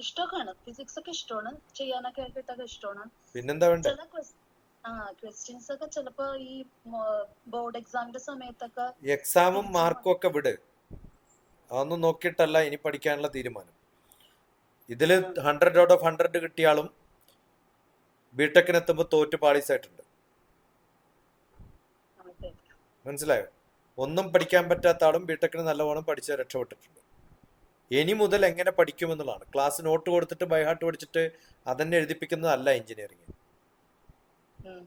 ഇഷ്ടമൊക്കെയാണ്, physics ഒക്കെ ഇഷ്ടമാണ്, ചെയ്യാനൊക്കെ ആയിട്ടൊക്കെ ഇഷ്ടമാണ്. പിന്നെന്താ വേണ്ടേ? ചില ക്വസ്റ്റ്യൻസ് ഒക്കെ ചിലപ്പോ ഈ ബോർഡ് എക്സാമിന്റെ സമയത്തൊക്കെ എക്സാമും മാർക്കും ഒക്കെ വിട്, അതൊന്നും നോക്കിയിട്ടല്ല ഇനി പഠിക്കാനുള്ള തീരുമാനം. ഇതിൽ 100 ഔട്ട് ഓഫ് 100 കിട്ടിയാലും ബിടെക്കിനെത്തുമ്പോൾ തോറ്റ് പാളീസായിട്ടുണ്ട്. മനസ്സിലായോ? ഒന്നും പഠിക്കാൻ പറ്റാത്ത ആളും ബിടെക്കിന് നല്ലവണ്ണം പഠിച്ച് രക്ഷപ്പെട്ടിട്ടുണ്ട്. ഇനി മുതൽ എങ്ങനെ പഠിക്കുമെന്നുള്ളതാണ്. ക്ലാസ് നോട്ട് കൊടുത്തിട്ട് ബൈഹാർട്ട് പഠിച്ചിട്ട് അതന്നെ എഴുതിപ്പിക്കുന്നതല്ല എഞ്ചിനീയറിംഗ്.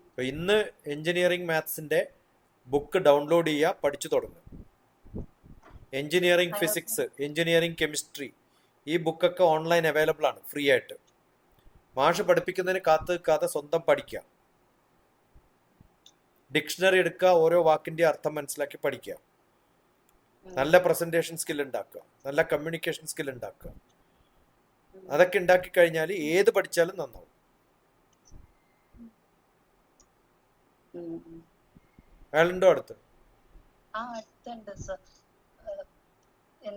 അപ്പൊ ഇന്ന് എഞ്ചിനീയറിംഗ് മാത്സിന്റെ ബുക്ക് ഡൗൺലോഡ് ചെയ്യുക, പഠിച്ചു തുടങ്ങുക. എഞ്ചിനീയറിംഗ് ഫിസിക്സ്, എഞ്ചിനീയറിംഗ് കെമിസ്ട്രി, ഈ ബുക്കൊക്കെ ഓൺലൈൻ അവൈലബിൾ ആണ്, ഫ്രീ ആയിട്ട്. മാഷ് പഠിപ്പിക്കുന്നതിന് കാത്തു നിൽക്കാതെ സ്വന്തം പഠിക്കുക. ഡിക്ഷണറി എടുക്കുക, ഓരോ വാക്കിന്റെ അർത്ഥം മനസ്സിലാക്കി പഠിക്കുക. നല്ല പ്രസന്റേഷൻ സ്കിൽ ഉണ്ടാക്കുക, നല്ല കമ്മ്യൂണിക്കേഷൻ സ്കിൽ ഉണ്ടാക്കുക. അതൊക്കെ ഉണ്ടാക്കി കഴിഞ്ഞാൽ ഏത് പഠിച്ചാലും നന്നാവും. അയാളുണ്ടോ അടുത്ത്?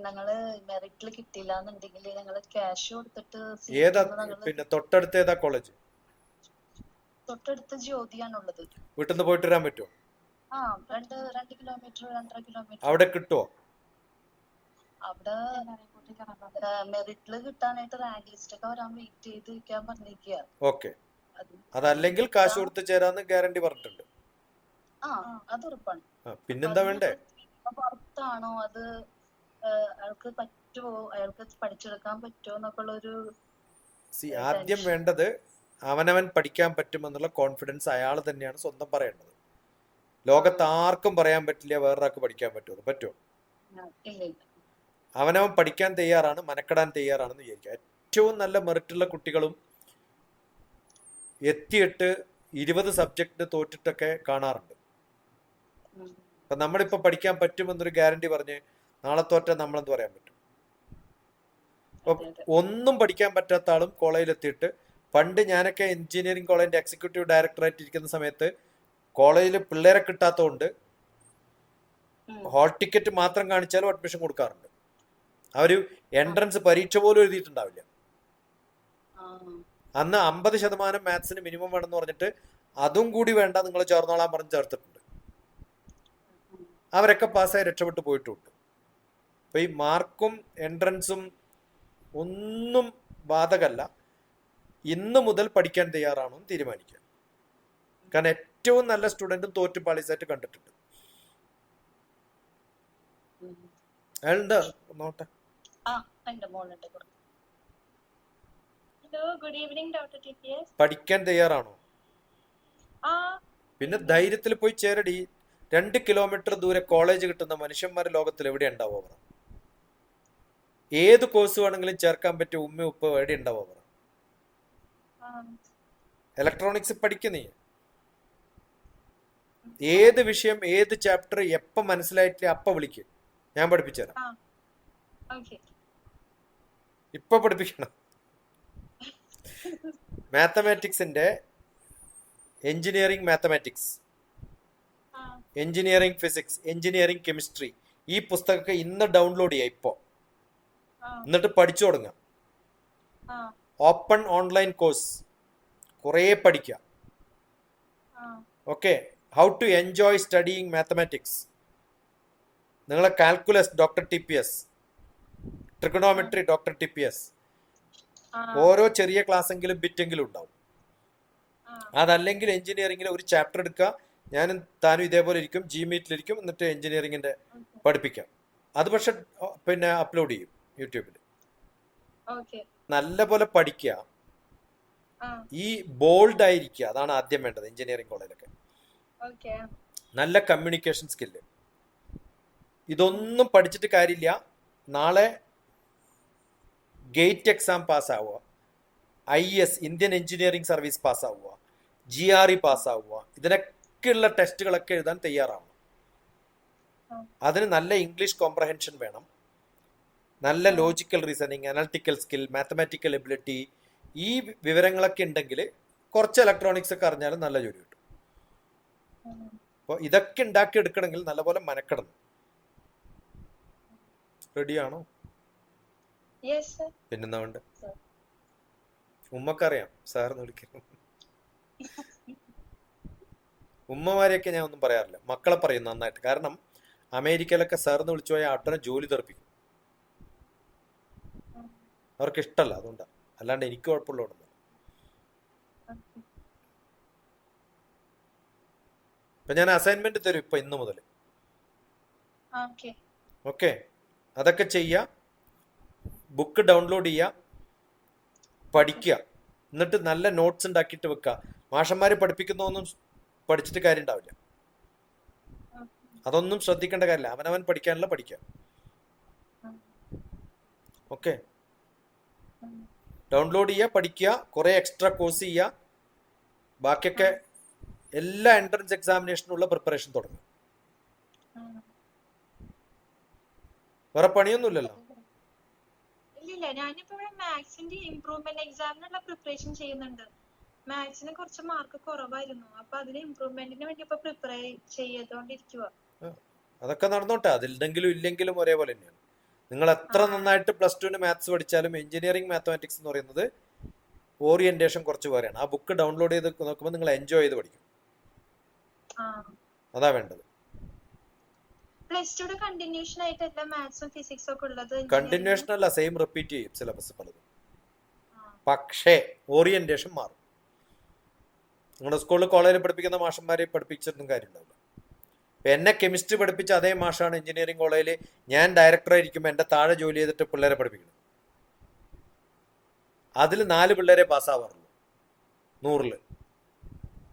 ഞങ്ങള് മെറിറ്റിൽ കിട്ടിയില്ല എന്നുണ്ടെങ്കിൽ ഞങ്ങള് ക്യാഷ് കൊടുത്തിട്ട് ഏതാ? പിന്നെ തൊട്ടടുത്ത് ഏതാ കോളേജ്? തൊട്ടടുത്ത് ജ്യോതിയാണുള്ളത്. വീട്ടിൽ നിന്ന് പോയിട്ട് വരാൻ പറ്റുമോ? 2 കിലോമീറ്റർ 2.5 കിലോമീറ്റർ. അവിടെ കിട്ടുമോ? അവിടെ മെറിറ്റില് കിട്ടാനായിട്ട് റാങ്ക് ലിസ്റ്റ് ഒക്കെ വരാൻ വെയിറ്റ് ചെയ്തിരിക്കാൻ പറഞ്ഞിരിക്കുക. ഓക്കെ, അതല്ലെങ്കിൽ കാശ് കൊടുത്ത് ചേരാന്ന് ഗ്യാരണ്ടി പറഞ്ഞിട്ടുണ്ട്. അത് ഉറപ്പാണ്. പിന്നെന്താ വേണ്ടേ? പുറത്താണോ അത്, അയാൾക്ക് പറ്റുമോ, അയാൾക്ക് പഠിച്ചെടുക്കാൻ പറ്റുമോ എന്നൊക്കെ ഉള്ളൊരു. ആദ്യം വേണ്ടത് അവനവൻ പഠിക്കാൻ പറ്റുമെന്നുള്ള കോൺഫിഡൻസ് അയാൾ തന്നെയാണ് സ്വന്തം പറയേണ്ടത്. ലോകത്ത് ആർക്കും പറയാൻ പറ്റില്ല വേറൊരാൾക്ക് പഠിക്കാൻ പറ്റുമോ. പറ്റുമോ? അവനവൻ പഠിക്കാൻ തയ്യാറാണ്, മനക്കെടാൻ തയ്യാറാണെന്ന് വിചാരിക്കുക. ഏറ്റവും നല്ല മെറിറ്റുള്ള കുട്ടികളും എത്തിയിട്ട് 20 സബ്ജക്ട് തോറ്റിട്ടൊക്കെ കാണാറുണ്ട്. അപ്പൊ നമ്മളിപ്പോ പഠിക്കാൻ പറ്റുമെന്നൊരു ഗ്യാരണ്ടി പറഞ്ഞ് നാളെ തോറ്റ നമ്മളെന്ത് പറയാൻ പറ്റും? അപ്പൊ ഒന്നും പഠിക്കാൻ പറ്റാത്ത ആളും കോളേജിലെത്തിയിട്ട്, പണ്ട് ഞാനൊക്കെ എഞ്ചിനീയറിംഗ് കോളേജിന്റെ എക്സിക്യൂട്ടീവ് ഡയറക്ടറായിട്ട് ഇരിക്കുന്ന സമയത്ത് കോളേജിൽ പിള്ളേരെ കിട്ടാത്തതുകൊണ്ട് ഹാൾ ടിക്കറ്റ് മാത്രം കാണിച്ചാലും അഡ്മിഷൻ കൊടുക്കാറുണ്ട്. അവര് എൻട്രൻസ് പരീക്ഷ പോലും എഴുതിയിട്ടുണ്ടാവില്ല. അന്ന് 50% മാത്സിന് മിനിമം വേണമെന്ന് പറഞ്ഞിട്ട് അതും കൂടി വേണ്ട, നിങ്ങൾ ചേർന്നോളാൻ പറഞ്ഞ് ചേർത്തിട്ടുണ്ട്. അവരൊക്കെ പാസ്സായി രക്ഷപ്പെട്ടു പോയിട്ടുണ്ട്. അപ്പൊ ഈ മാർക്കും എൻട്രൻസും ഒന്നും ബാധകല്ല. ഇന്ന് മുതൽ പഠിക്കാൻ തയ്യാറാണോ എന്ന് തീരുമാനിക്കുക. കാരണം ഏറ്റവും നല്ല സ്റ്റുഡന്റും തോറ്റു പാളീസായിട്ട് കണ്ടിട്ടുണ്ട്. അയാളുണ്ട് നോട്ടെ. പഠിക്കാൻ തയ്യാറാണോ? പിന്നെ ധൈര്യത്തിൽ പോയി ചേരടി. 2 കിലോമീറ്റർ ദൂരെ കോളേജ് കിട്ടുന്ന മനുഷ്യന്മാർ ലോകത്തിൽ എവിടെ ഉണ്ടാവും? അവർ ഏത് കോഴ്സ് വേണമെങ്കിലും ചേർക്കാൻ പറ്റിയ ഉമ്മ ഉപ്പ എവിടെ ഉണ്ടാവും? അവർ ഇലക്ട്രോണിക്സ് പഠിക്കുന്നേ, ഏത് വിഷയം ഏത് ചാപ്റ്റർ എപ്പ മനസ്സിലായിട്ടില്ല അപ്പ വിളിക്ക്, ഞാൻ പഠിപ്പിച്ചുതരാം. ഇപ്പൊ പഠിപ്പിക്കണം. മാത്തമാറ്റിക്സിന്റെ engineering mathematics, engineering physics, engineering chemistry, ഈ പുസ്തകമൊക്കെ ഇന്ന് ഡൗൺലോഡ് ചെയ്യാം ഇപ്പോ. എന്നിട്ട് പഠിച്ചു തുടങ്ങാം. ഓപ്പൺ ഓൺലൈൻ കോഴ്സ് കുറേ പഠിക്കാം. Okay, how to enjoy studying mathematics. നിങ്ങളെ calculus doctor TPS, trigonometry doctor TPS, ഓരോ ചെറിയ ക്ലാസ്സെങ്കിലും ബിറ്റെങ്കിലും ഉണ്ടാവും. അതല്ലെങ്കിൽ എഞ്ചിനീയറിംഗിൽ ഒരു ചാപ്റ്റർ എടുക്കുക, ഞാനും താനും ഇതേപോലെ ഇരിക്കും, Gmeetലിരിക്കും, എന്നിട്ട് എഞ്ചിനീയറിംഗിന്റെ പഠിപ്പിക്കാം. അത് പക്ഷെ പിന്നെ അപ്ലോഡ് ചെയ്യും യൂട്യൂബിൽ. നല്ല പോലെ പഠിക്കുക, ഈ ബോൾഡ് ആയിരിക്കുക, അതാണ് ആദ്യം വേണ്ടത് എഞ്ചിനീയറിംഗ് കോളേജിലൊക്കെ. നല്ല കമ്മ്യൂണിക്കേഷൻ സ്കില്ല്. ഇതൊന്നും പഠിച്ചിട്ട് കാര്യമില്ല. നാളെ ഗേറ്റ് എക്സാം പാസ്സാവുക, IS ഇന്ത്യൻ എഞ്ചിനീയറിംഗ് സർവീസ് പാസ്സാവുക, GRE പാസ്സാവുക, ഇതിനൊക്കെയുള്ള ടെസ്റ്റുകളൊക്കെ എഴുതാൻ തയ്യാറാവണം. അതിന് നല്ല ഇംഗ്ലീഷ് കോംപ്രഹെൻഷൻ വേണം, നല്ല logical reasoning, analytical skill, mathematical ability, ഈ വിവരങ്ങളൊക്കെ ഉണ്ടെങ്കിൽ കുറച്ച് ഇലക്ട്രോണിക്സ് ഒക്കെ അറിഞ്ഞാലും നല്ല ജോലി കിട്ടും. അപ്പോൾ ഇതൊക്കെ ഉണ്ടാക്കി എടുക്കണമെങ്കിൽ നല്ലപോലെ മനക്കെടണം. റെഡിയാണോ? പിന്നെന്താ വേണ്ട? ഉമ്മക്കറിയാം സാറിന് വിളിക്കുന്നു. ഉമ്മമാരെയൊക്കെ ഞാൻ ഒന്നും പറയാറില്ല, മക്കളെ പറയും നന്നായിട്ട്. കാരണം അമേരിക്കയിലൊക്കെ സാറിന് വിളിച്ചു പോയാൽ അട്ടനെ ജോലി തെറിപ്പിക്കും. അവർക്ക് ഇഷ്ടമല്ല, അതുകൊണ്ടാണ്. അല്ലാണ്ട് എനിക്ക് കുഴപ്പമുള്ളതൊന്നും. ഇപ്പൊ ഞാൻ അസൈൻമെന്റ് തരും ഇപ്പൊ ഇന്ന് മുതൽ. ഓക്കെ, അതൊക്കെ ചെയ്യുക, ബുക്ക് ഡൗൺലോഡ് ചെയ്യുക, പഠിക്കുക, എന്നിട്ട് നല്ല നോട്ട്സ് ഉണ്ടാക്കിയിട്ട് വെക്കുക. മാഷന്മാര് പഠിപ്പിക്കുന്നതൊന്നും പഠിച്ചിട്ട് കാര്യം ഉണ്ടാവില്ല. അതൊന്നും ശ്രദ്ധിക്കേണ്ട കാര്യമില്ല, അവനവൻ പഠിക്കാനുള്ള പഠിക്കുക. ഓക്കെ, ഡൗൺലോഡ് ചെയ്യുക, പഠിക്കുക, കുറെ എക്സ്ട്രാ കോഴ്സ് ചെയ്യുക, ബാക്കിയൊക്കെ എല്ലാ എൻട്രൻസ് എക്സാമിനേഷനുള്ള പ്രിപ്പറേഷൻ തുടങ്ങും. വേറെ പണിയൊന്നുമില്ലല്ലോ. ഇല്ല, ഞാനിപ്പോ മാത്സിന്റെ ഇംപ്രൂവ്മെന്റ് എക്സാമിനുള്ള പ്രിപ്പറേഷൻ ചെയ്യുന്നുണ്ട്. മാത്സിന് കുറച്ച് മാർക്ക് കുറവായിരുന്നു, അപ്പൊ അതിന് ഇംപ്രൂവ്മെന്റിന് വേണ്ടി ഇപ്പൊ പ്രിപ്പയർ ചെയ്തോണ്ടിരിക്കുക. അതൊക്കെ നടന്നോട്ടെ, അതിലെങ്കിലും ഇല്ലെങ്കിലും ഒരേപോലെ തന്നെയാണ്. നിങ്ങൾ എത്ര നന്നായിട്ട് പ്ലസ് ടുവിന് മാത്സ് പഠിച്ചാലും എഞ്ചിനീയറിംഗ് മാത്തമാറ്റിക്സ് എന്ന് പറയുന്നത് ഓറിയന്റേഷൻ കുറച്ച് വേറെയാണ്. ആ ബുക്ക് ഡൗൺലോഡ് ചെയ്ത് നോക്കുമ്പോൾ നിങ്ങൾ എൻജോയ് ചെയ്ത് പഠിക്കും. അതാ വേണ്ടത്. പ്ലസ് ടുയുടെ കണ്ടിന്യൂഷൻ ആയിട്ട് എല്ലാ മാത്സും ഫിസിക്സും ഒക്കെ ഉള്ളത്. കണ്ടിന്യൂഷൻ അല്ല, സെയിം റിപ്പീറ്റ് ചെയ്യും സിലബസ് പലതും. പക്ഷേ ഓറിയന്റേഷൻ മാറും. നിങ്ങളുടെ സ്കൂളിൽ കോളേജിൽ പഠിപ്പിക്കുന്ന മാഷന്മാരെ പഠിപ്പിച്ചിട്ടൊന്നും കാര്യമുണ്ടാവില്ല. എന്നെ കെമിസ്ട്രി പഠിപ്പിച്ച അതേ മാഷാണ് എഞ്ചിനീയറിംഗ് കോളേജിൽ ഞാൻ ഡയറക്ടറായിരിക്കുമ്പോൾ എൻ്റെ താഴെ ജോലി ചെയ്തിട്ട് പിള്ളേരെ പഠിപ്പിക്കണം. അതിൽ 4 പിള്ളേരെ പാസ്സാവാറുള്ളൂ 100-ൽ.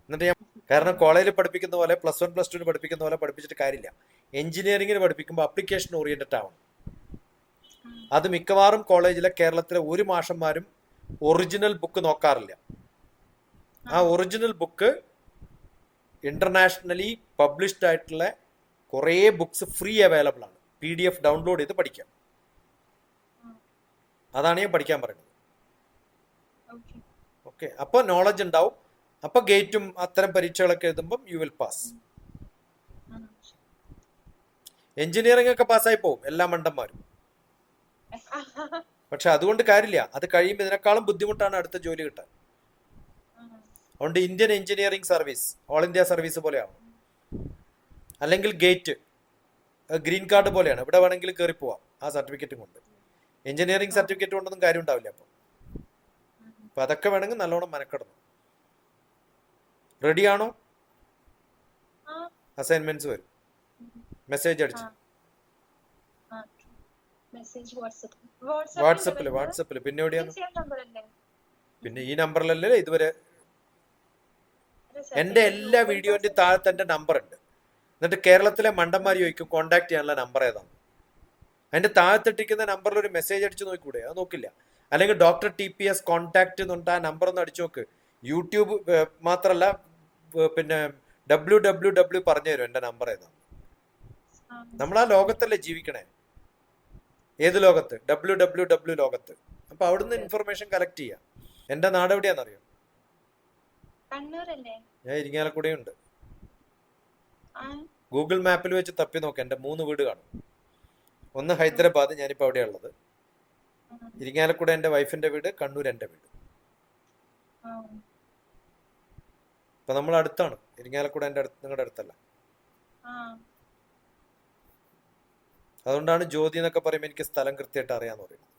എന്നിട്ട് ഞാൻ, കാരണം കോളേജിൽ പഠിപ്പിക്കുന്ന പോലെ പ്ലസ് 1 പ്ലസ് 2 പഠിപ്പിക്കുന്ന പോലെ പഠിപ്പിച്ചിട്ട് കാര്യമില്ല. എഞ്ചിനീയറിംഗിന് പഠിപ്പിക്കുമ്പോൾ അപ്ലിക്കേഷൻ ഓറിയന്റഡ് ആവണം. അത് മിക്കവാറും കോളേജിലെ കേരളത്തിലെ ഒരു മാഷന്മാരും ഒറിജിനൽ ബുക്ക് നോക്കാറില്ല. ആ ഒറിജിനൽ ബുക്ക് ഇന്റർനാഷണലി പബ്ലിഷ്ഡ് ആയിട്ടുള്ള കുറേ ബുക്സ് ഫ്രീ അവൈലബിൾ ആണ്. PDF ഡൗൺലോഡ് ചെയ്ത് പഠിക്കാം. അതാണ് ഞാൻ പഠിക്കാൻ പറയുന്നത്. ഓക്കെ, അപ്പോൾ നോളജ് ഉണ്ടാവും. അപ്പൊ ഗേറ്റും അത്തരം പരീക്ഷകളൊക്കെ എഴുതുമ്പം യു വിൽ പാസ്. എഞ്ചിനീയറിംഗ് ഒക്കെ പാസ്സായി പോകും എല്ലാ മണ്ടന്മാരും. പക്ഷെ അതുകൊണ്ട് കാര്യമില്ല, അത് കഴിയുമ്പോൾ ഇതിനേക്കാളും ബുദ്ധിമുട്ടാണ് അടുത്ത ജോലി കിട്ടാൻ. അതുകൊണ്ട് Indian engineering service all India service പോലെയാണ്. അല്ലെങ്കിൽ ഗേറ്റ് ഗ്രീൻ കാർഡ് പോലെയാണ്, ഇവിടെ വേണമെങ്കിൽ കയറി പോവാം ആ സർട്ടിഫിക്കറ്റും കൊണ്ട്. എഞ്ചിനീയറിംഗ് സർട്ടിഫിക്കറ്റ് കൊണ്ടൊന്നും കാര്യം ഉണ്ടാവില്ല. അപ്പൊ അതൊക്കെ വേണമെങ്കിൽ നല്ലോണം മെനക്കെടണം. റെഡിയാണോ? അസൈൻമെന്റ്സ് വരും, മെസ്സേജ് അടിച്ചു. വാട്സപ്പില് പിന്നെ എവിടെയാണ്? പിന്നെ ഈ നമ്പറിലല്ലേ ഇതുവരെ. എന്റെ എല്ലാ വീഡിയോന്റെ താഴത്തെ എന്റെ നമ്പർ ഉണ്ട്. എന്നിട്ട് കേരളത്തിലെ മണ്ടന്മാർ ചോദിക്കും കോണ്ടാക്ട് ചെയ്യാനുള്ള നമ്പർ ഏതാണ്. അതിന്റെ താഴത്തിട്ടിരിക്കുന്ന നമ്പറിൽ ഒരു മെസ്സേജ് അടിച്ചു നോക്കൂടെ? അത് നോക്കില്ല. അല്ലെങ്കിൽ ഡോക്ടർ TPS കോണ്ടാക്ട് എന്നുണ്ട്, ആ നമ്പർ ഒന്ന് അടിച്ചു നോക്ക്. യൂട്യൂബ് മാത്രല്ല, പിന്നെ www പറഞ്ഞു തരും എന്റെ നമ്പർ ഏതാണ്. നമ്മൾ ആ ലോകത്തല്ലേ ജീവിക്കണേ. ഏത് ലോകത്ത്? www ലോകത്ത്. അപ്പൊ അവിടുന്ന് ഇൻഫർമേഷൻ കളക്ട് ചെയ്യാം. എന്റെ നാട് എവിടെയാണെന്നറിയോ? ഞാൻ ഇരിങ്ങാലക്കുടയുണ്ട്. ഗൂഗിൾ മാപ്പിൽ വെച്ച് തപ്പി നോക്കാം, എന്റെ 3 വീട് കാണും. ഒന്ന് ഹൈദരാബാദ്, ഞാനിപ്പോ അവിടെയാ ഉള്ളത്. ഇരിങ്ങാലക്കുട എന്റെ വൈഫിന്റെ വീട്, കണ്ണൂർ എന്റെ വീട്. അപ്പൊ നമ്മൾ അടുത്താണ്. ഇരിങ്ങാലക്കുട എന്റെ അടുത്ത്, നിങ്ങളുടെ അടുത്തല്ല. അതുകൊണ്ടാണ് ജ്യോതി എന്നൊക്കെ പറയുമ്പോൾ എനിക്ക് സ്ഥലം കൃത്യമായിട്ട് അറിയാന്ന് പറയുന്നത്.